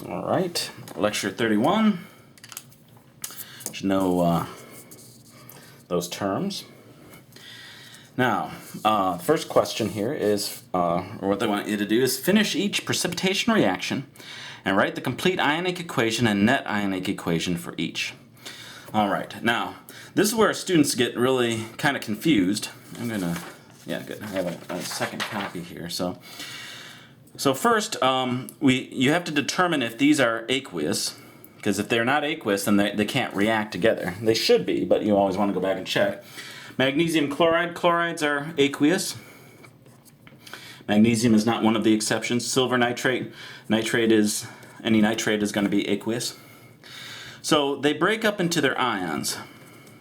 All right, lecture 31. Should know those terms. Now, the first question here is, or what they want you to do is finish each precipitation reaction and write the complete ionic equation and net ionic equation for each. All right, now, this is where students get really kind of confused. I'm gonna, yeah, good. I have a second copy here. So first, you have to determine if these are aqueous, because if they're not aqueous, then they can't react together. They should be, but you always want to go back and check. Magnesium chloride, chlorides are aqueous. Magnesium is not one of the exceptions. Silver nitrate, any nitrate is going to be aqueous. So they break up into their ions.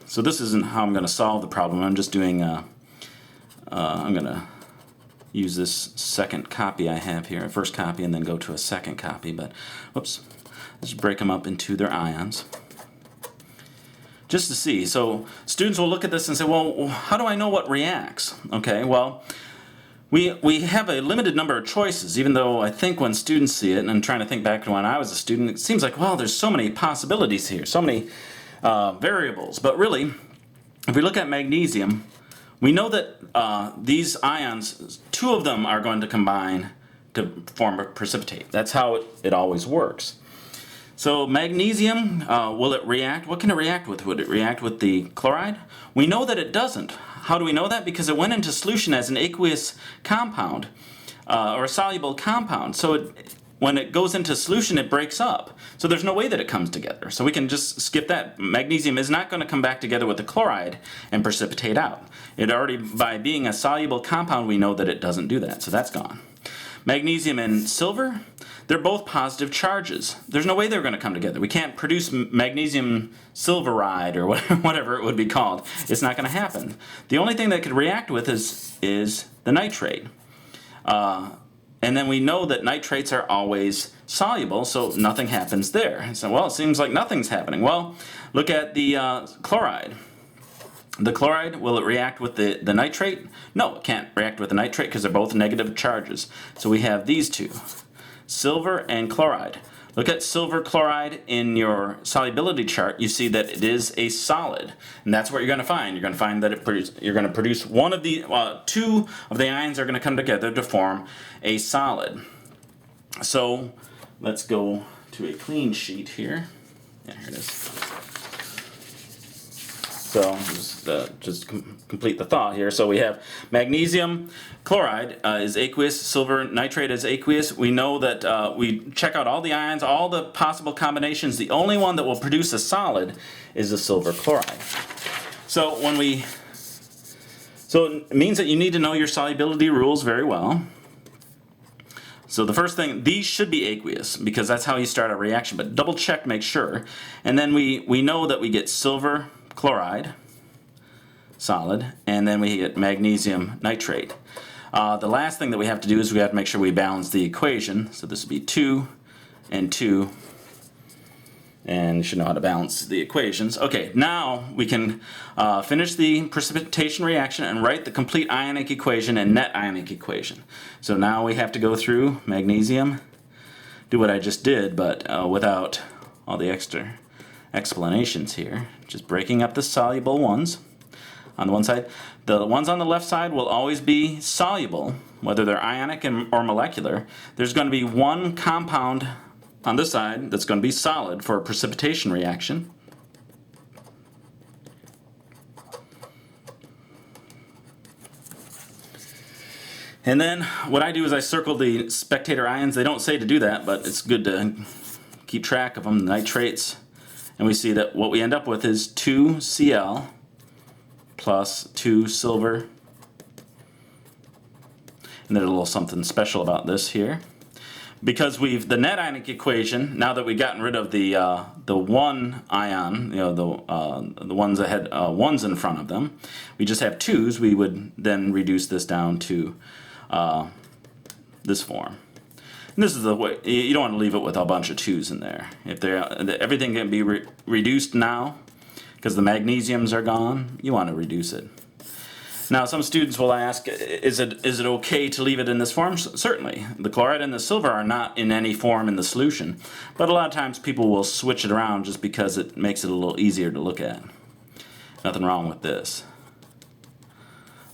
So this isn't how I'm going to solve the problem. I'm just doing, I'm going to use this second copy I have here, a first copy, and then go to a second copy. But, whoops, let's break them up into their ions. Just to see. So students will look at this and say, well, how do I know what reacts? Okay, well, we have a limited number of choices, even though I think when students see it, and I'm trying to think back to when I was a student, it seems like, well, there's so many possibilities here, so many variables. But really, if we look at magnesium, we know that these ions, two of them are going to combine to form a precipitate. That's how it always works. So magnesium, will it react? What can it react with? Would it react with the chloride? We know that it doesn't. How do we know that? Because it went into solution as an aqueous compound, or a soluble compound. So when it goes into solution, it breaks up. So there's no way that it comes together. So we can just skip that. Magnesium is not going to come back together with the chloride and precipitate out. It already, by being a soluble compound, we know that it doesn't do that. So that's gone. Magnesium and silver, they're both positive charges. There's no way they're going to come together. We can't produce magnesium silveride or whatever it would be called. It's not going to happen. The only thing that could react with is the nitrate. And then we know that nitrates are always soluble, so nothing happens there. So, well, it seems like nothing's happening. Well, look at the chloride. The chloride, will it react with the nitrate? No, it can't react with the nitrate because they're both negative charges. So we have these two, silver and chloride. Look at silver chloride in your solubility chart. You see that it is a solid, and that's what you're going to find. You're going to find that you're going to produce one of the two of the ions are going to come together to form a solid. So let's go to a clean sheet here. Yeah, here it is. So just complete the thought here. So we have magnesium chloride is aqueous, silver nitrate is aqueous. We know that we check out all the ions, all the possible combinations. The only one that will produce a solid is the silver chloride. So it means that you need to know your solubility rules very well. So the first thing, these should be aqueous because that's how you start a reaction, but double check, make sure. And then we know that we get silver chloride, solid, and then we get magnesium nitrate. The last thing that we have to do is we have to make sure we balance the equation. So this would be 2 and 2, and you should know how to balance the equations. Okay, now we can finish the precipitation reaction and write the complete ionic equation and net ionic equation. So now we have to go through magnesium, do what I just did, but without all the extra explanations here. Just breaking up the soluble ones on the one side. The ones on the left side will always be soluble, whether they're ionic or molecular. There's going to be one compound on this side that's going to be solid for a precipitation reaction. And then what I do is I circle the spectator ions. They don't say to do that, but it's good to keep track of them, the nitrates. And we see that what we end up with is 2 Cl plus 2 silver. And there's a little something special about this here. Because the net ionic equation, now that we've gotten rid of the one ion, the ones that had ones in front of them, we just have 2's, we would then reduce this down to this form. And this is the way, you don't want to leave it with a bunch of 2's in there. If everything can be reduced now, because the magnesiums are gone, you want to reduce it. Now, some students will ask, is it okay to leave it in this form? Certainly. The chloride and the silver are not in any form in the solution, but a lot of times people will switch it around just because it makes it a little easier to look at. Nothing wrong with this.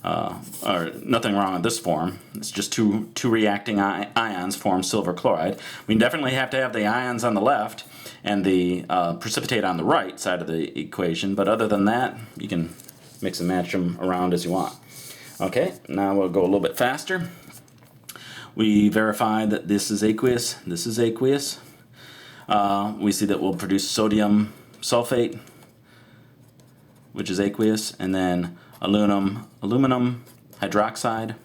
Or nothing wrong with this form. It's just two reacting ions form silver chloride. We definitely have to have the ions on the left and the precipitate on the right side of the equation, but other than that, you can mix and match them around as you want. Okay, now we'll go a little bit faster. We verify that this is aqueous, this is aqueous. We see that we'll produce sodium sulfate, which is aqueous, and then aluminum hydroxide,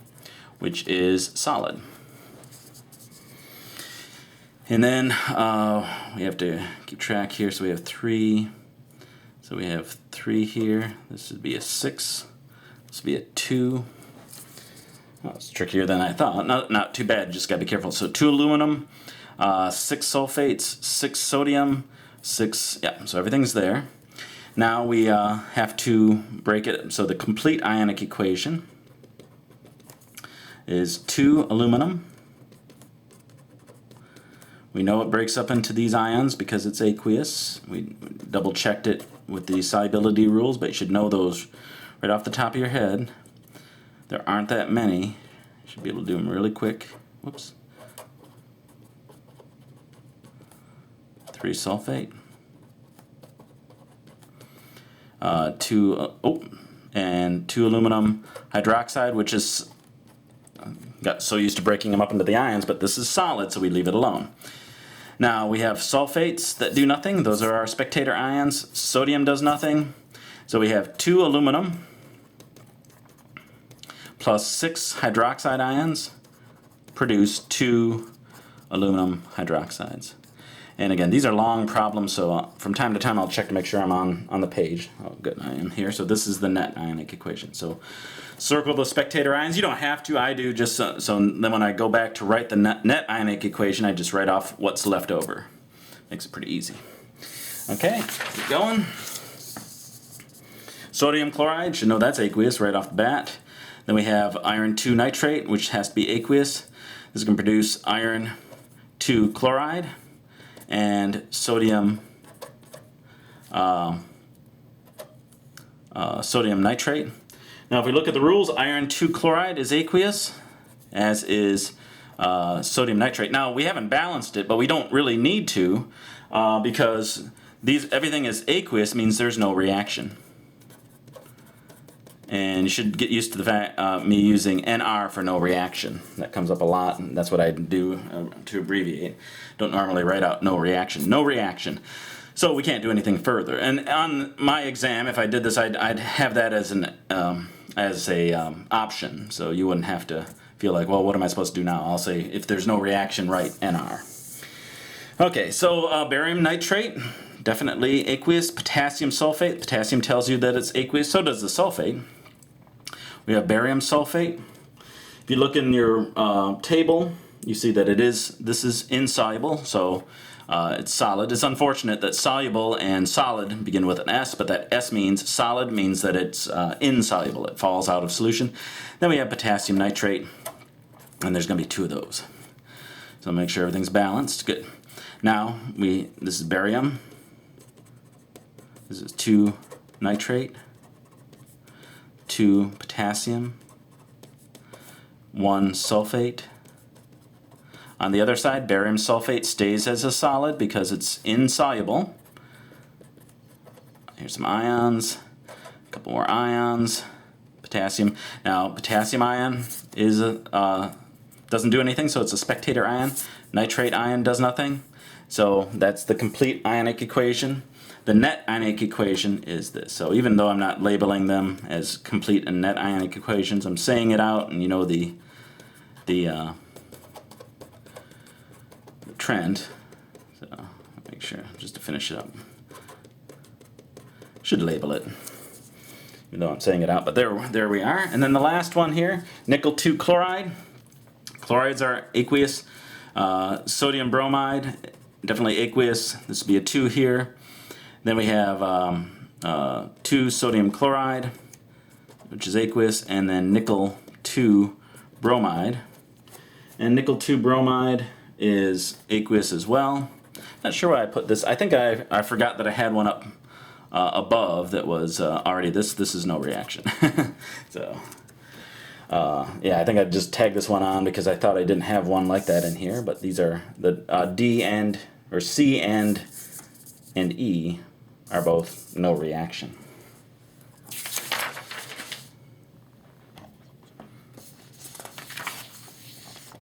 which is solid. And then we have to keep track here, so we have 3. So we have 3 here. This would be a 6. This would be a 2. Oh, it's trickier than I thought. Not too bad, just gotta be careful. So 2 aluminum, 6 sulfates, 6 sodium, 6, yeah, so everything's there. Now we have to break it, so the complete ionic equation is 2 aluminum. We know it breaks up into these ions because it's aqueous. We double checked it with the solubility rules, but you should know those right off the top of your head. There aren't that many. You should be able to do them really quick. Whoops. 3 sulfate. 2 aluminum hydroxide, which is got so used to breaking them up into the ions, but this is solid, so we leave it alone. Now we have sulfates that do nothing. Those are our spectator ions. Sodium does nothing. So we have 2 aluminum plus 6 hydroxide ions produce 2 aluminum hydroxides. And again, these are long problems, so from time to time I'll check to make sure I'm on the page. Oh, good, I am here. So this is the net ionic equation. So circle the spectator ions. You don't have to, I do, just so then when I go back to write the net ionic equation, I just write off what's left over. Makes it pretty easy. Okay, keep going. Sodium chloride, should know that's aqueous right off the bat. Then we have iron 2 nitrate, which has to be aqueous. This is going to produce iron 2 chloride and sodium sodium nitrate. Now if we look at the rules, iron 2 chloride is aqueous, as is sodium nitrate. Now we haven't balanced it, but we don't really need to because everything is aqueous means there's no reaction. And you should get used to the fact me using NR for no reaction. That comes up a lot, and that's what I do to abbreviate. Don't normally write out no reaction. No reaction. So we can't do anything further. And on my exam, if I did this, I'd have that as an option. So you wouldn't have to feel like, well, what am I supposed to do now? I'll say, if there's no reaction, write NR. Okay, so barium nitrate, definitely aqueous. Potassium sulfate, potassium tells you that it's aqueous, so does the sulfate. We have barium sulfate. If you look in your table, you see that this is insoluble, so it's solid. It's unfortunate that soluble and solid begin with an S, but that S means solid, means that it's insoluble. It falls out of solution. Then we have potassium nitrate, and there's going to be 2 of those. So make sure everything's balanced. Good. Now, this is barium. This is 2 nitrate, 2 potassium, 1 sulfate. On the other side, barium sulfate stays as a solid because it's insoluble. Here's some ions, a couple more ions, potassium. Now, potassium ion doesn't do anything, so it's a spectator ion. Nitrate ion does nothing. So that's the complete ionic equation. The net ionic equation is this. So even though I'm not labeling them as complete and net ionic equations, I'm saying it out, and you know the trend. So make sure, just to finish it up. Should label it, even though I'm saying it out. But there we are. And then the last one here, nickel 2 chloride. Chlorides are aqueous. Sodium bromide, definitely aqueous. This would be a 2 here. Then we have 2 sodium chloride, which is aqueous, and then nickel 2 bromide. And nickel 2 bromide is aqueous as well. Not sure why I put this. I think I forgot that I had one up above that was already this. This is no reaction. So yeah, I think I just tagged this one on because I thought I didn't have one like that in here. But these are the D and or C and E are both no reaction.